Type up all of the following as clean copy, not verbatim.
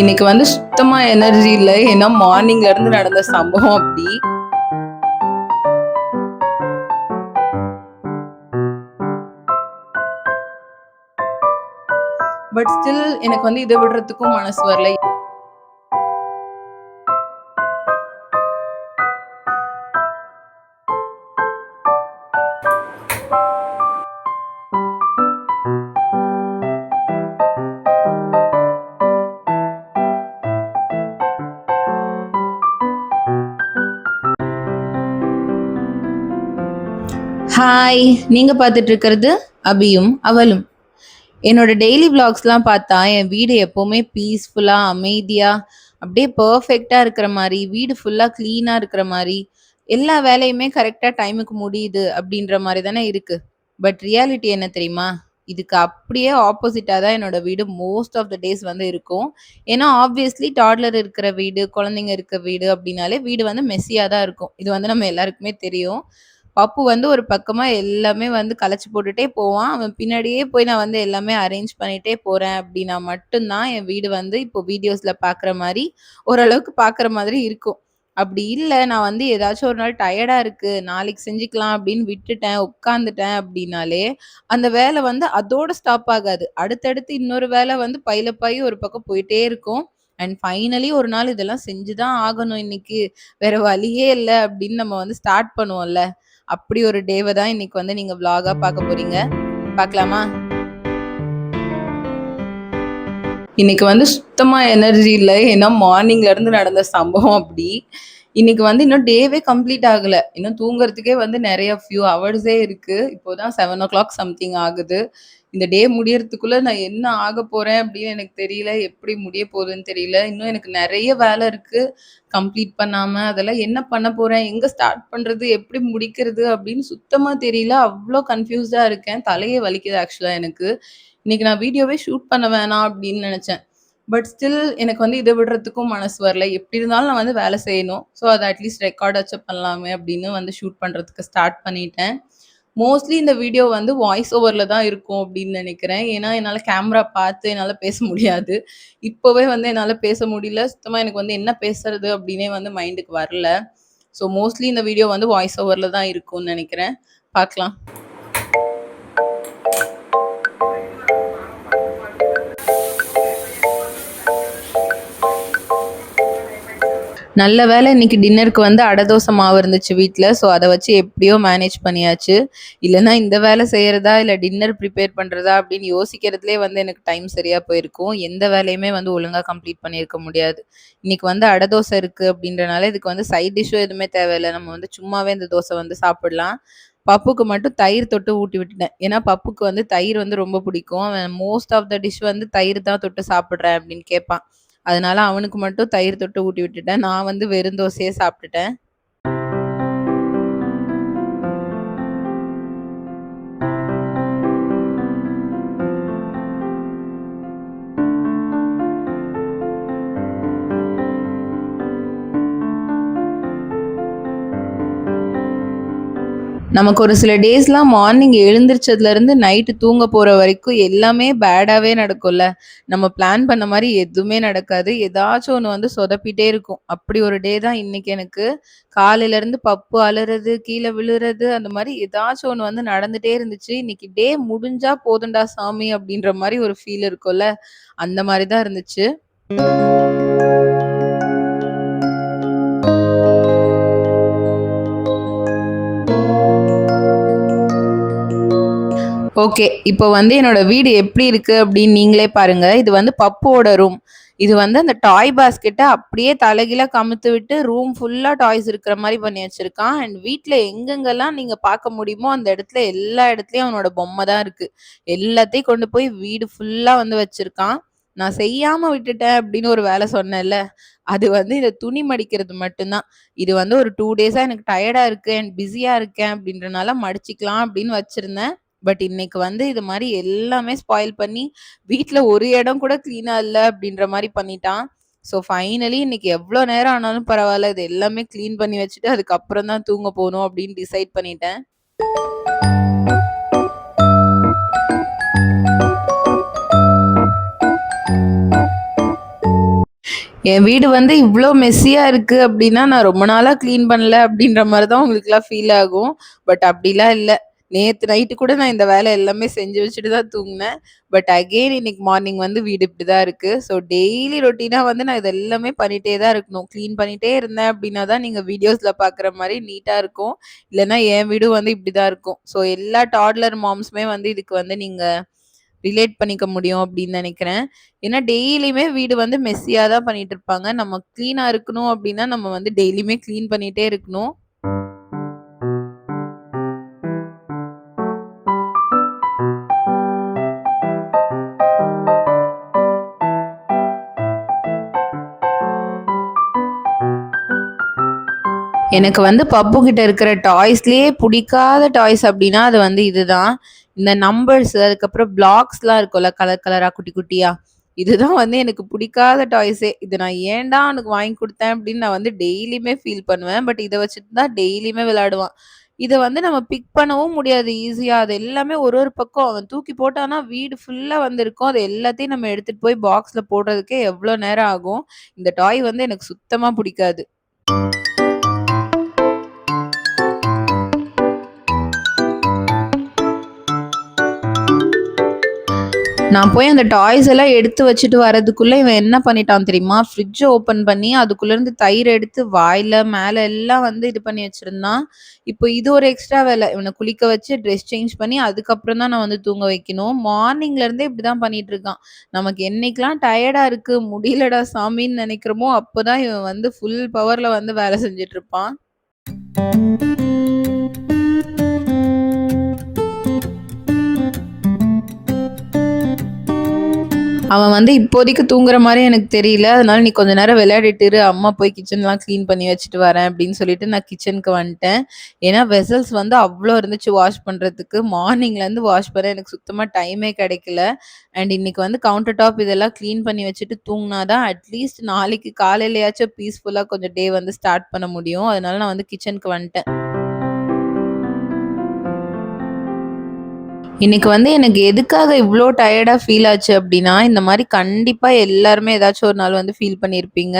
இன்னைக்கு வந்து சுத்தமா எனர்ஜி இல்ல. ஏன்னா மார்னிங்ல இருந்து நடந்த சம்பவம் அப்படி. பட் ஸ்டில் எனக்கு வந்து இத விடுறதுக்கும் மனசு வரல. ஹாய்! நீங்க பார்த்துட்டு இருக்கிறது அபியும் அவளும். என்னோட டெய்லி விளாக்ஸ்லாம் பார்த்தா என் வீடு எப்பவுமே பீஸ்ஃபுல்லா, அமைதியா, அப்படியே பெர்ஃபெக்ட்டா இருக்கிற மாரி, வீடு ஃபுல்லா கிளீனா இருக்கிற மாரி, எல்லா வேலையுமே கரெக்ட்டா டைமுக்கு முடியுது அப்படின்ற மாரி தானே இருக்கு. பட் ரியாலிட்டி என்ன தெரியுமா? இதுக்கு அப்படியே ஆப்போசிட்டா தான் என்னோட வீடு மோஸ்ட் ஆஃப் த டேஸ் வந்து இருக்கும். ஏன்னா ஆப்வியஸ்லி டாட்லர் இருக்கிற வீடு, குழந்தைங்க இருக்க வீடு அப்படின்னாலே வீடு வந்து மெஸ்ஸியா தான் இருக்கும். இது வந்து நம்ம எல்லாருக்குமே தெரியும். பப்பு வந்து ஒரு பக்கமா எல்லாமே வந்து கலச்சு போட்டுட்டே போவான். அவன் பின்னாடியே போய் நான் வந்து எல்லாமே அரேஞ்ச் பண்ணிட்டே போறேன் அப்படின்னா மட்டும் தான் என் வீடு வந்து இப்போ வீடியோஸ்ல பார்க்குற மாரி ஓரளவுக்கு பார்க்குற மாதிரி இருக்கும். அப்படி இல்ல நான் வந்து ஏதாச்சும் ஒரு நாள் டயர்டா இருக்கு, நாளைக்கு செஞ்சுக்கலாம் அப்படின்னு விட்டுட்டேன், உட்காந்துட்டேன் அப்படின்னாலே, அந்த வேலை வந்து அதோட ஸ்டாப் ஆகாது. அடுத்தடுத்து இன்னொரு வேலை வந்து பைலப் ஆயி ஒரு பக்கம் போயிட்டே இருக்கும். அண்ட் ஃபைனலி ஒரு நாள் இதெல்லாம் செஞ்சு தான் ஆகணும் இன்னைக்கு. வேற வழியே இல்ல அப்படின்னு நம்ம வந்து ஸ்டார்ட் பண்ணுவோம்ல. அப்படி ஒரு டேவ தான் இன்னைக்கு வந்து நீங்க விளாகா பார்க்க போறீங்க. பார்க்கலாமா? இன்னைக்கு வந்து சுத்தமா எனர்ஜி இல்ல. ஏன்னா மார்னிங்ல இருந்து நடந்த சம்பவம் அப்படி. இன்னைக்கு வந்து இன்னும் டேவே கம்ப்ளீட் ஆகல. இன்னும் தூங்குறதுக்கே வந்து நெறைய ஃபியூ ஹவர்ஸே இருக்கு. இப்போதான் 7:00 சம்திங் ஆகுது. இந்த டே முடியறதுக்குள்ள நான் என்ன ஆகப்போறேன் அப்படின்னு எனக்கு தெரியல. எப்படி முடிய போகுதுன்னு தெரியல. இன்னும் எனக்கு நெறைய வேலை இருக்கு. கம்ப்ளீட் பண்ணாம. அதெல்லாம் என்ன பண்ண போறேன்? எங்க ஸ்டார்ட் பண்றது? எப்படி முடிக்கிறது? அப்படின்னு சுத்தமா தெரியல. அவ்ளோ கன்ஃப்யூஸ்டா இருக்கேன். தலையே வலிக்குது ஆக்சுவலா எனக்கு. இன்னைக்கு நான் வீடியோவே ஷூட் பண்ண வேணாம் அப்படின்னு நெனச்சேன். பட் ஸ்டில் எனக்கு வந்து இத விடுறதுக்கும் மனசு வரல. எப்படி இருந்தாலும் நான் வந்து வேலை செய்யணும். ஸோ அத அட்லீஸ்ட் ரெக்கார்டாச்சும் பண்ணலாமே அப்படின்னு வந்து ஷூட் பண்றதுக்கு ஸ்டார்ட் பண்ணிட்டேன். மோஸ்ட்லி இந்த வீடியோ வந்து வாய்ஸ் ஓவர்ல தான் இருக்கும் அப்படின்னு நெனைக்கிறேன். ஏன்னா, என்னால கேமரா பார்த்து என்னால பேச முடியாது. இப்பவே வந்து என்னால பேச முடியல. சுத்தமா எனக்கு வந்து என்ன பேசுறது அப்படின்னே வந்து மைண்டுக்கு வரல. ஸோ மோஸ்ட்லி இந்த வீடியோ வந்து வாய்ஸ் ஓவர்ல தான் இருக்கும்னு நெனைக்கிறேன். பார்க்கலாம். நல்ல வேளை இன்னைக்கு டின்னருக்கு வந்து அடை தோசை மாவு இருந்துச்சு வீட்ல. ஸோ அத வச்சு எப்படியோ மேனேஜ் பண்ணியாச்சு. இல்லன்னா இந்த வேலை செய்யறதா, இல்ல டின்னர் ப்ரிப்பேர் பண்றதா அப்படின்னு யோசிக்கிறதுலயே வந்து எனக்கு டைம் சரியா போயிருக்கும். எந்த வேலையுமே வந்து ஒழுங்கா கம்ப்ளீட் பண்ணியிருக்க முடியாது. இன்னைக்கு வந்து அடை தோசை இருக்கு அப்படின்றனால இதுக்கு வந்து சைட் டிஷ்ஷும் எதுவுமே தேவையில்ல. நம்ம வந்து சும்மாவே இந்த தோசை வந்து சாப்பிடலாம். பப்புக்கு மட்டும் தயிர் தொட்டு ஊட்டி விட்டுட்டேன். ஏன்னா பப்புக்கு வந்து தயிர் வந்து ரொம்ப பிடிக்கும். அவன் மோஸ்ட் ஆஃப் த டிஷ் வந்து தயிர் தான் தொட்டு சாப்பிடுறேன் அப்படின்னு கேட்பான். அதனால அவனுக்கு மட்டும் தயிர் தொட்டு ஊட்டி விட்டுட்டேன். நான் வந்து வெறும் தோசையே சாப்பிட்டுட்டேன். நமக்கு ஒரு சில டேஸ்லாம் மார்னிங் எழுந்திரிச்சதுலேருந்து நைட்டு தூங்க போற வரைக்கும் எல்லாமே பேடாவே நடக்கும்ல. நம்ம பிளான் பண்ண மாரி எதுவுமே நடக்காது. ஏதாச்சும் ஒண்ணு வந்து சொதப்பிட்டே இருக்கும். அப்படி ஒரு டே தான் இன்னைக்கு எனக்கு. காலையிலேருந்து பப்பு அழுறது, கீழ விழுறது அந்த மாரி ஏதாச்சும் ஒண்ணு வந்து நடந்துட்டே இருந்துச்சு. இன்னைக்கு டே முடிஞ்சா போதும்டா சாமி அப்படின்ற மாரி ஒரு ஃபீல் இருக்கும்ல. அந்த மாரி தான் இருந்துச்சு. ஓகே. இப்போ வந்து என்னோட வீடு எப்படி இருக்கு அப்படின்னு நீங்களே பாருங்க. இது வந்து பப்புவோட ரூம். இது வந்து அந்த டாய் பாஸ்கெட்ட அப்படியே தலைகீழா கமுத்து விட்டு ரூம் ஃபுல்லா டாய்ஸ் இருக்கிற மாரி பண்ணி வச்சிருக்கான். அண்ட் வீட்ல எங்கெங்கலாம் நீங்க பார்க்க முடியுமோ அந்த இடத்துல எல்லா இடத்துலயும் அவனோட பொம்மை தான் இருக்கு. எல்லாத்தையும் கொண்டு போய் வீடு ஃபுல்லா வந்து வச்சிருக்கான். நான் செய்யாம விட்டுட்டேன் அப்படின்னு ஒரு வேலை சொன்னேன்ல, அது வந்து இந்த துணி மடிக்கிறது மட்டும் தான். இது வந்து ஒரு 2 டேஸா எனக்கு டயர்டா இருக்கு அண்ட் பிஸியா இருக்கேன் அப்படின்றனால மடிச்சுக்கலாம் அப்படின்னு வச்சிருந்தேன். பட் இன்னைக்கு வந்து இது மாரி எல்லாமே ஸ்பாயில் பண்ணி, வீட்ல ஒரு இடம் கூட கிளீனா இல்ல அப்டின்ற மாரி பண்ணிட்டான். ஸோ ஃபைனலி இன்னைக்கு எவ்ளோ நேரம் ஆனாலும் பரவால்ல. இது எல்லாமே கிளீன் பண்ணி வச்சுட்டு, அதுக்கப்புறம் தான் தூங்க போணும் அப்டின்னு டிசைட் பண்ணிட்டேன். என் வீடு வந்து இவ்ளோ மெஸ்ஸியா இருக்கு அப்டின்னா, நான் ரொம்ப நாளா கிளீன் பண்ணல அப்டின்ற மாரி தான் உங்களுக்குலாம் ஃபீல் ஆகும். பட் அப்டிலாம் இல்ல. நேத்து நைட்டு கூட நான் இந்த வேலை எல்லாமே செஞ்சு வச்சுட்டு தான் தூங்குனேன். பட் அகெயின் இன்னைக்கு மார்னிங் வந்து வீடு இப்டிதான் இருக்கு. ஸோ டெய்லி ரொட்டீனா வந்து நான் இது எல்லாமே பண்ணிட்டே தான் இருக்கணும். கிளீன் பண்ணிட்டே இருந்தேன் அப்டின்னா தான் நீங்க வீடியோஸ்ல பார்க்குற மாரி நீட்டா இருக்கும். இல்லன்னா என் வீடும் வந்து இப்டிதான் இருக்கும். ஸோ எல்லா டாட்லர் மாம்ஸுமே வந்து இதுக்கு வந்து நீங்க ரிலேட் பண்ணிக்க முடியும் அப்படின்னு நினைக்கிறேன். ஏன்னா டெய்லியுமே வீடு வந்து மெஸ்ஸியா தான் பண்ணிட்டு இருப்பாங்க. நம்ம கிளீனா இருக்கணும் அப்படின்னா, நம்ம வந்து டெய்லியுமே கிளீன் பண்ணிட்டே இருக்கணும். எனக்கு வந்து பப்பு கிட்ட இருக்கிற டாய்ஸ்லயே புடிக்காத டாய்ஸ் அப்படின்னா, அது வந்து இதுதான். இந்த நம்பர்ஸ் அதுக்கப்புறம் பிளாக்ஸ்லாம் இருக்கும்ல கலர் கலரா குட்டி குட்டியா. இதுதான் வந்து எனக்கு புடிக்காத டாய்ஸே. இது நான் ஏன்டா அவனுக்கு வாங்கி குடுத்தேன் அப்படின்னு நான் வந்து டெய்லியுமே ஃபீல் பண்ணுவேன். பட் இத வச்சுட்டு தான் டெய்லியுமே விளையாடுவான். இத வந்து நம்ம பிக் பண்ணவும் முடியாது ஈஸியா. அது எல்லாமே ஒரு ஒரு பக்கம் அவன் தூக்கி போட்டான்னா, வீடு ஃபுல்லா வந்து இருக்கும். அது எல்லாத்தையும் நம்ம எடுத்துட்டு போய் பாக்ஸ்ல போடுறதுக்கே எவ்ளோ நேரம் ஆகும். இந்த டாய் வந்து எனக்கு சுத்தமா புடிக்காது. நான் போய் அந்த டாய்ஸ் எல்லாம் எடுத்து வச்சுட்டு வரதுக்குள்ள இவன் என்ன பண்ணிட்டான் தெரியுமா? ஃப்ரிட்ஜ ஓப்பன் பண்ணி அதுக்குள்ளருந்து தயிர் எடுத்து வாயில, மேல எல்லாம் வந்து இது பண்ணி வச்சிருந்தான். இப்போ இது ஒரு எக்ஸ்ட்ரா வேல. இவன குளிக்க வச்சு, ட்ரெஸ் சேஞ்ச் பண்ணி, அதுக்கப்புறம் தான் நான் வந்து தூங்க வைக்கணும். மார்னிங்ல இருந்தே இப்படிதான் பண்ணிட்டு இருக்கான். நமக்கு என்னைக்கெல்லாம் டயர்டா இருக்கு, முடியலடா சாமின்னு நெனைக்கிறோமோ, அப்பதான் இவன் வந்து ஃபுல் பவர்ல வந்து வேல செஞ்சுட்டு இருப்பான். அவன் வந்து இப்போதைக்கு தூங்குற மாரி எனக்கு தெரியல. அதனால "நீ கொஞ்ச நேரம் விளையாடிட்டு இரு. அம்மா போய் கிச்சன்லாம் கிளீன் பண்ணி வச்சுட்டு வரேன்" அப்படின்னு சொல்லிட்டு நான் கிச்சனுக்கு வந்துட்டேன். ஏன்னா வெசல்ஸ் வந்து அவ்ளோ இருந்துச்சு வாஷ் பண்றதுக்கு. மார்னிங்லேருந்து வாஷ் பண்ண எனக்கு சுத்தமா டைமே கிடைக்கல. அண்ட் இன்னைக்கு வந்து கவுண்டர் டாப் இதெல்லாம் கிளீன் பண்ணி வச்சுட்டு தூங்குனா தான் அட்லீஸ்ட் நாளைக்கு காலையிலயாச்சும் பீஸ்ஃபுல்லா கொஞ்சம் டே வந்து ஸ்டார்ட் பண்ண முடியும். அதனால நான் வந்து கிச்சனுக்கு வந்துட்டேன். இன்னைக்கு வந்து எனக்கு எதுக்காக இவ்ளோ டயர்டா ஃபீல் ஆச்சு அப்டின்னா, இந்த மாரி கண்டிப்பா எல்லாருமே ஏதாச்சும் ஒரு நாள் வந்து ஃபீல் பண்ணியிருப்பீங்க.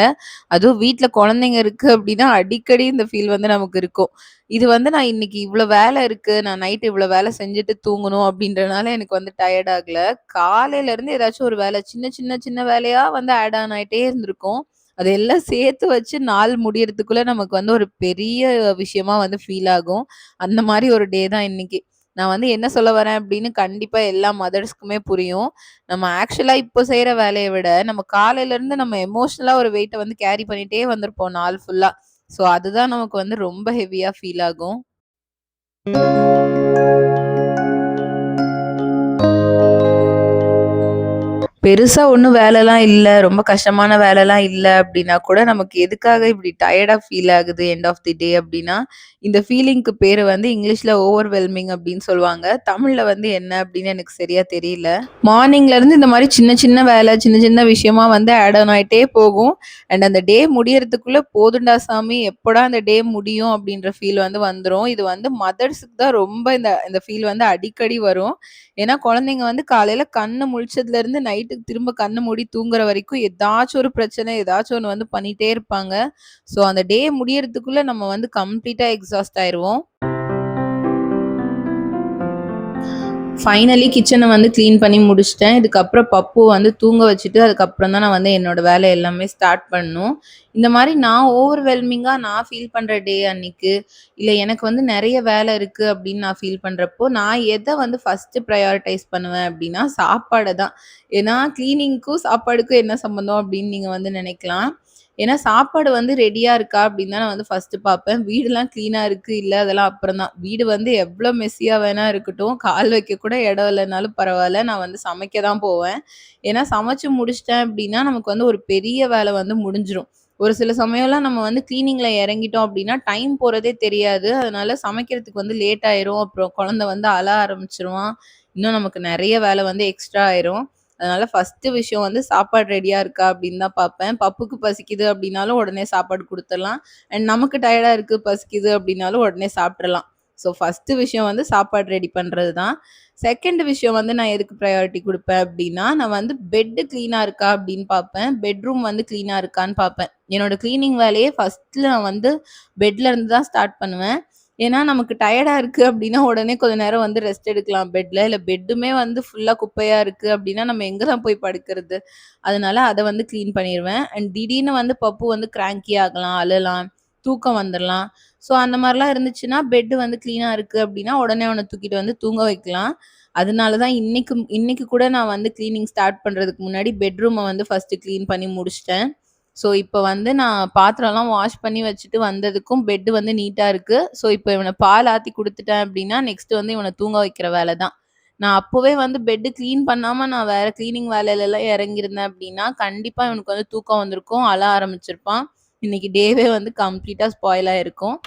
அதுவும் வீட்ல குழந்தைங்க இருக்கு அப்டின்னா, அடிக்கடி இந்த ஃபீல் வந்து நமக்கு இருக்கும். இது வந்து நான் இன்னைக்கு இவ்ளோ வேல இருக்கு. நான் நைட் இவ்ளோ வேல செஞ்சுட்டு தூங்கணும் அப்டின்றனால எனக்கு வந்து டயர்ட் ஆகல. காலையில இருந்து ஏதாச்சும் ஒரு வேல சின்ன வேலையா வந்து ஆட் ஆன் ஆயிட்டே இருந்திருக்கும். அதெல்லாம் சேர்த்து வச்சு நாள் முடியறதுக்குள்ள நமக்கு வந்து ஒரு பெரிய விஷயமா வந்து ஃபீல் ஆகும். அந்த மாரி ஒரு டே தான் இன்னைக்கு. நான் வந்து என்ன சொல்ல வரேன் அப்படின்னு கண்டிப்பா எல்லா மதர்ஸ்க்குமே புரியும். நம்ம ஆக்சுவலா இப்போ செய்ற வேலைய விட, நம்ம காலையில இருந்து நம்ம எமோஷனலா ஒரு வெயிட்ட வந்து கேரி பண்ணிட்டே வந்திருப்போம் நாள் ஃபுல்லா. ஸோ அதுதான் நமக்கு வந்து ரொம்ப ஹெவியா ஃபீல் ஆகும். பெருசா ஒண்ணும் வேலைலாம் இல்ல. ரொம்ப கஷ்டமான வேலைலாம் இல்ல அப்டின்னா கூட, நமக்கு எதுக்காக இப்டி டயர்டா ஃபீல் ஆகுது எண்ட் ஆஃப் தி டே அப்டின்னா, இந்த ஃபீலிங்க்கு பேரு வந்து இங்கிலீஷ்ல ஓவர்வெல்மிங் அப்டின்னு சொல்லுவாங்க. தமிழ்ல வந்து என்ன அப்டின்னு எனக்கு சரியா தெரியல. மார்னிங்ல இருந்து இந்த மாரி சின்ன சின்ன வேலை, சின்ன சின்ன விஷயமா வந்து ஆட் ஆன் ஆயிட்டே போகும். அண்ட் அந்த டே முடியறதுக்குள்ள போதும்டா சாமி எப்படா அந்த டே முடியும் அப்டின்ற ஃபீல் வந்து வந்துரும். இது வந்து மதர்ஸ்க்கு தான் ரொம்ப இந்த இந்த ஃபீல் வந்து அடிக்கடி வரும். ஏன்னா குழந்தைங்க வந்து காலையில கண்ணு முழிச்சதுலேருந்து நைட்டுக்கு திரும்ப கண்ணு மூடி தூங்குற வரைக்கும் ஏதாச்சும் ஒரு பிரச்சனை, ஏதாச்சும் ஒண்ணு வந்து பண்ணிட்டே இருப்பாங்க. ஸோ அந்த டே முடியறதுக்குள்ள நம்ம வந்து கம்ப்ளீட்டா எக்ஸாஸ்ட் ஆயிருவோம். ஃபைனலி கிச்சன வந்து கிளீன் பண்ணி முடிச்சுட்டேன். இதுக்கப்புறம் பப்பு வந்து தூங்க வச்சுட்டு, அதுக்கப்புறம் தான் நான் வந்து என்னோட வேலை எல்லாமே ஸ்டார்ட் பண்ணணும். இந்த மாரி நான் ஓவர்வெல்மிங்கா நான் ஃபீல் பண்ற டே அன்னைக்கு, இல்ல எனக்கு வந்து நெறைய வேலை இருக்கு அப்படின்னு நான் ஃபீல் பண்றப்போ, நான் எத வந்து ஃபர்ஸ்ட்டு ப்ரையாரிடைஸ் பண்ணுவேன் அப்படின்னா, சாப்பாட தான். ஏன்னா கிளீனிங்க்கும் சாப்பாடுக்கும் என்ன சம்மந்தம் அப்படின்னு நீங்க வந்து நினைக்கலாம். ஏன்னா சாப்பாடு வந்து ரெடியா இருக்கா அப்படின்னு தான் நான் வந்து ஃபர்ஸ்ட்டு பார்ப்பேன். வீடுலாம் கிளீனா இருக்கு, இல்ல அதெல்லாம் அப்புறம் தான். வீடு வந்து எவ்ளோ மெஸ்ஸியா வேணா இருக்கட்டும், கால் வைக்க கூட இடம் இல்லனாலும் பரவால்ல, நான் வந்து சமைக்க தான் போவேன். ஏன்னா சமைச்சு முடிச்சுட்டேன் அப்படின்னா, நமக்கு வந்து ஒரு பெரிய வேலை வந்து முடிஞ்சிரும். ஒரு சில சமயம்லாம் நம்ம வந்து கிளீனிங்ல இறங்கிட்டோம் அப்படின்னா, டைம் போறதே தெரியாது. அதனால சமைக்கிறதுக்கு வந்து லேட் ஆயிரும். அப்புறம் குழந்தை வந்து அழ ஆரம்பிச்சுருவான். இன்னும் நமக்கு நெறைய வேலை வந்து எக்ஸ்ட்ரா ஆயிரும். அதனால ஃபர்ஸ்ட்டு விஷயம் வந்து சாப்பாடு ரெடியா இருக்கா அப்படின்னு தான் பார்ப்பேன். பப்புக்கு பசிக்குது அப்படின்னாலும் உடனே சாப்பாடு குடுத்துரலாம். அண்ட் நமக்கு டயர்டா இருக்கு, பசிக்குது அப்படின்னாலும் உடனே சாப்ட்றலாம். ஸோ ஃபர்ஸ்ட்டு விஷயம் வந்து சாப்பாடு ரெடி பண்றது தான். செகண்ட் விஷயம் வந்து நான் எதுக்கு ப்ரையாரிட்டி குடுப்பேன் அப்டின்னா, நான் வந்து பெட் கிளீனா இருக்கா அப்டின்னு பார்ப்பேன். பெட்ரூம் வந்து கிளீனா இருக்கான்னு பார்ப்பேன். என்னோட கிளீனிங் வேலையே ஃபர்ஸ்ட்ல நான் வந்து பெட்ல இருந்து தான் ஸ்டார்ட் பண்ணுவேன். ஏன்னா, நமக்கு டயர்டா இருக்கு அப்டின்னா, உடனே கொஞ்ச நேரம் வந்து ரெஸ்ட் எடுக்கலாம் பெட்ல. இல்ல பெட்டுமே வந்து ஃபுல்லா குப்பையா இருக்கு அப்டின்னா, நம்ம எங்க தான் போய் படுக்கறது? அதனால அத வந்து கிளீன் பண்ணிருவேன். அண்ட் திடீர்னு வந்து பப்பு வந்து கிராங்கி ஆகலாம், அழலாம், தூக்கம் வந்துரலாம். ஸோ அந்த மாரிலாம் இருந்துச்சுன்னா, பெட் வந்து கிளீனா இருக்கு அப்டின்னா, உடனே அவன தூக்கிட்டு வந்து தூங்க வைக்கலாம். அதனால தான் இன்னைக்கு கூட நான் வந்து கிளீனிங் ஸ்டார்ட் பண்றதுக்கு முன்னாடி பெட்ரூம வந்து ஃபர்ஸ்ட்டு கிளீன் பண்ணி முடிச்சுட்டேன். ஸோ இப்ப வந்து நான் பாத்திரம்லாம் வாஷ் பண்ணி வச்சுட்டு வந்ததுக்கும் பெட் வந்து நீட்டா இருக்கு. ஸோ இப்ப இவன பால் ஆத்தி குடுத்துட்டேன் அப்டின்னா, நெக்ஸ்ட் வந்து இவன தூங்க வைக்கிற வேல தான். நான் அப்பவே வந்து பெட் கிளீன் பண்ணாம நான் வேற கிளீனிங் வேலையிலலாம் இறங்கியிருந்தேன் அப்டின்னா, கண்டிப்பா இவனுக்கு வந்து தூக்கம் வந்திருக்கும். அழ ஆரம்பிச்சிருப்பான். இன்னைக்கு டேவே வந்து கம்ப்ளீட்டா ஸ்பாயில் ஆயிருக்கும்.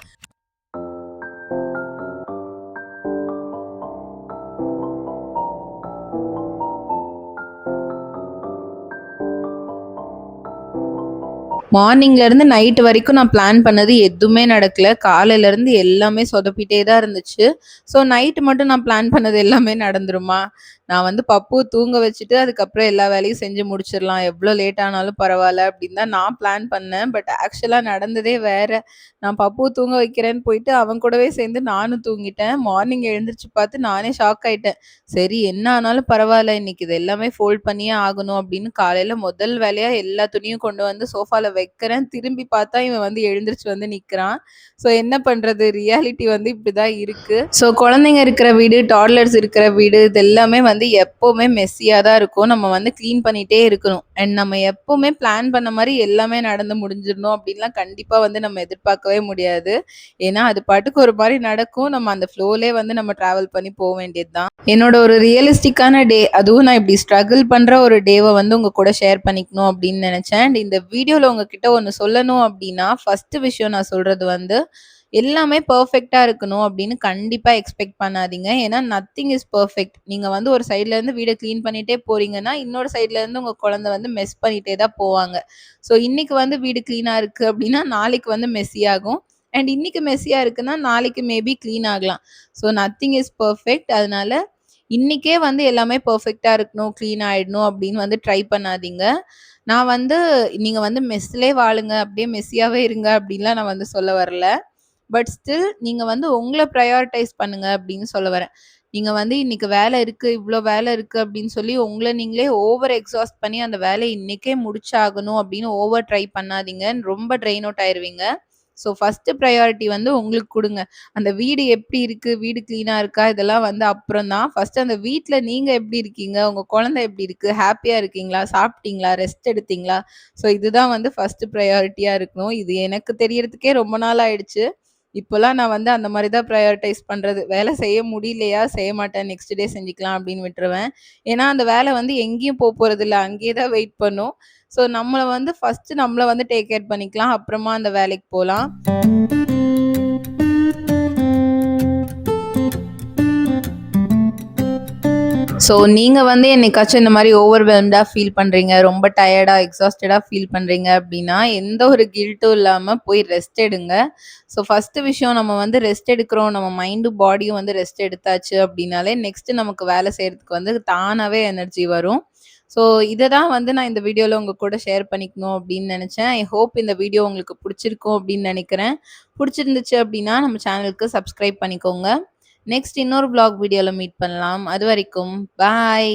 மார்னிங்ல இருந்து நைட் வரைக்கும் நான் பிளான் பண்ணது எதுவுமே நடக்கல. காலையில இருந்து எல்லாமே சொதப்பிட்டே தான் இருந்துச்சு. ஸோ நைட் மட்டும் நான் பிளான் பண்ணது எல்லாமே நடந்துருமா? நான் வந்து பப்புவ தூங்க வச்சுட்டு, அதுக்கப்புறம் எல்லா வேலையும் செஞ்சு முடிச்சிடலாம். எவ்ளோ லேட் ஆனாலும் பரவால்ல அப்படின்னு தான் நான் பிளான் பண்ணேன். பட் ஆக்சுவலா நடந்ததே வேற. நான் பப்புவ தூங்க வைக்கிறேன்னு போயிட்டு, அவன் கூடவே சேர்ந்து நானும் தூங்கிட்டேன். மார்னிங் எழுந்திரிச்சு பார்த்து நானே ஷாக் ஆயிட்டேன். சரி என்ன ஆனாலும் பரவால்ல, இன்னைக்கு இது எல்லாமே ஃபோல்ட் பண்ணியே ஆகணும் அப்படின்னு காலையில முதல் வேலையா எல்லா துணியும் கொண்டு வந்து சோஃபால வைக்கிறேன். திரும்பி பார்த்தா இவன் வந்து எழுந்திரிச்சு வந்து நிக்கிறான். ஸோ என்ன பண்றது? ரியாலிட்டி வந்து இப்படிதான் இருக்கு. ஸோ குழந்தைங்க இருக்கிற வீடு, டாட்லர்ஸ் இருக்கிற வீடு இது எல்லாமே வந்து எப்பவுமே மெஸ்ஸியா தான் இருக்கும். நம்ம வந்து கிளீன் பண்ணிட்டே இருக்கணும். அண்ட் நம்ம எப்பவுமே பிளான் பண்ண மாரி எல்லாமே நடந்து முடிஞ்சிரணும் அப்படின்லாம் கண்டிப்பா வந்து நம்ம எதிர்பார்க்கவே முடியாது. ஏன்னா அது பாட்டுக்கு ஒரு மாரி நடக்கும். நம்ம அந்த ஃப்ளோலயே வந்து நம்ம டிராவல் பண்ணி வேண்டியது தான். என்னோட ஒரு ரியலிஸ்டிக்கான டே, அதுவும் நான் இப்படி ஸ்ட்ரகிள் பண்ற ஒரு டேவ வந்து உங்க கூட ஷேர் பண்ணிக்கணும் அப்படின்னு நினைச்சேன். அண்ட் இந்த வீடியோல உங்ககிட்ட ஒண்ணு சொல்லணும் அப்படின்னா, ஃபர்ஸ்ட் விஷயம் நான் சொல்றது வந்து, எல்லாமே பெர்ஃபெக்ட்டா இருக்கணும் அப்படின்னு கண்டிப்பா எக்ஸ்பெக்ட் பண்ணாதீங்க. ஏன்னா நத்திங் இஸ் பெர்ஃபெக்ட். நீங்க வந்து ஒரு சைட்ல இருந்து வீட கிளீன் பண்ணிட்டே போறீங்கன்னா, இன்னொரு சைட்ல இருந்து உங்க குழந்தை வந்து மெஸ் பண்ணிட்டே தான் போவாங்க. ஸோ இன்னைக்கு வந்து வீடு கிளீனா இருக்கு அப்படின்னா, நாளைக்கு வந்து மெஸ்ஸி ஆகும். அண்ட் இன்னைக்கு மெஸ்ஸியா இருக்குன்னா, நாளைக்கு மேபி கிளீன் ஆகலாம். So nothing is perfect. அதனால இன்னைக்கே வந்து எல்லாமே பெர்ஃபெக்ட்டா இருக்கணும், கிளீன் ஆயிடணும் அப்படின்னு வந்து ட்ரை பண்ணாதீங்க. நான் வந்து நீங்க வந்து மெஸ்லயே வாழுங்க, அப்படியே மெஸ்ஸியாவே இருங்க அப்படின்லாம் நான் வந்து சொல்ல வரல. பட் ஸ்டில் நீங்க வந்து உங்கள பிரையாரிடைஸ் பண்ணுங்க அப்படின்னு சொல்ல வரேன். நீங்க வந்து இன்னைக்கு வேலை இருக்கு, இவ்ளோ வேலை இருக்கு அப்படின்னு சொல்லி உங்கள நீங்களே ஓவர் எக்ஸாஸ்ட் பண்ணி அந்த வேலைய இன்னைக்கே முடிச்சாகணும் அப்படின்னு ஓவர் ட்ரை பண்ணாதீங்க. ரொம்ப ட்ரெயின் அவுட் ஆயிருவீங்க. ஸோ ஃபர்ஸ்ட் பிரையாரிட்டி வந்து உங்களுக்கு குடுங்க. அந்த வீடு எப்படி இருக்கு? வீடு கிளீனா இருக்கா? இதெல்லாம் வந்து அப்புறம் தான். ஃபர்ஸ்ட் அந்த வீட்ல நீங்க எப்படி இருக்கீங்க? உங்க குழந்தை எப்படி இருக்கு? ஹேப்பியா இருக்கீங்களா? சாப்பிட்டீங்களா? ரெஸ்ட் எடுத்தீங்களா? ஸோ இதுதான் வந்து ஃபர்ஸ்ட் பிரையாரிட்டியா இருக்கணும். இது எனக்கு தெரியறதுக்கே ரொம்ப நாள் ஆயிடுச்சு. இப்போலாம் நான் வந்து அந்த மாரி தான் பிரையாரிடைஸ் பண்றது. வேலை செய்ய முடியலையா? செய்ய மாட்டேன். நெக்ஸ்ட் டே செஞ்சுக்கலாம் அப்படின்னு விட்டுருவேன். ஏன்னா அந்த வேலை வந்து எங்கேயும் போறதில்ல. அங்கேயே தான் வெயிட் பண்ணும். ஸோ நம்மள வந்து ஃபர்ஸ்ட் நம்மள வந்து டேக் கேர் பண்ணிக்கலாம். அப்புறமா அந்த வேலைக்கு போலாம். ஸோ நீங்க வந்து என்னைக்காச்சும் இந்த மாரி ஓவர்வெல்ம்டா ஃபீல் பண்றீங்க, ரொம்ப டயர்டா, எக்ஸாஸ்டடா ஃபீல் பண்றீங்க அப்டின்னா, எந்த ஒரு கில்ட்டும் இல்லாம போய் ரெஸ்ட் எடுங்க. ஸோ ஃபர்ஸ்ட் விஷயம் நம்ம வந்து ரெஸ்ட் எடுக்கிறோம். நம்ம மைண்டும், பாடியும் வந்து ரெஸ்ட் எடுத்தாச்சு அப்டின்னாலே, நெக்ஸ்ட் நமக்கு வேலை செய்றதுக்கு வந்து தானாவே எனர்ஜி வரும். ஸோ இத தான் வந்து நான் இந்த வீடியோல உங்க கூட ஷேர் பண்ணிக்கணும் அப்டின்னு நெனச்சேன். ஐ ஹோப் இந்த வீடியோ உங்களுக்கு புடிச்சிருக்கும் அப்டின்னு நெனைக்கிறேன். புடிச்சிருந்துச்சு அப்டின்னா நம்ம சேனலுக்கு சப்ஸ்கிரைப் பண்ணிக்கோங்க. நெக்ஸ்ட் இன்னொரு வ்ளாக் வீடியோல மீட் பண்ணலாம். அதுவரைக்கும் பாய்.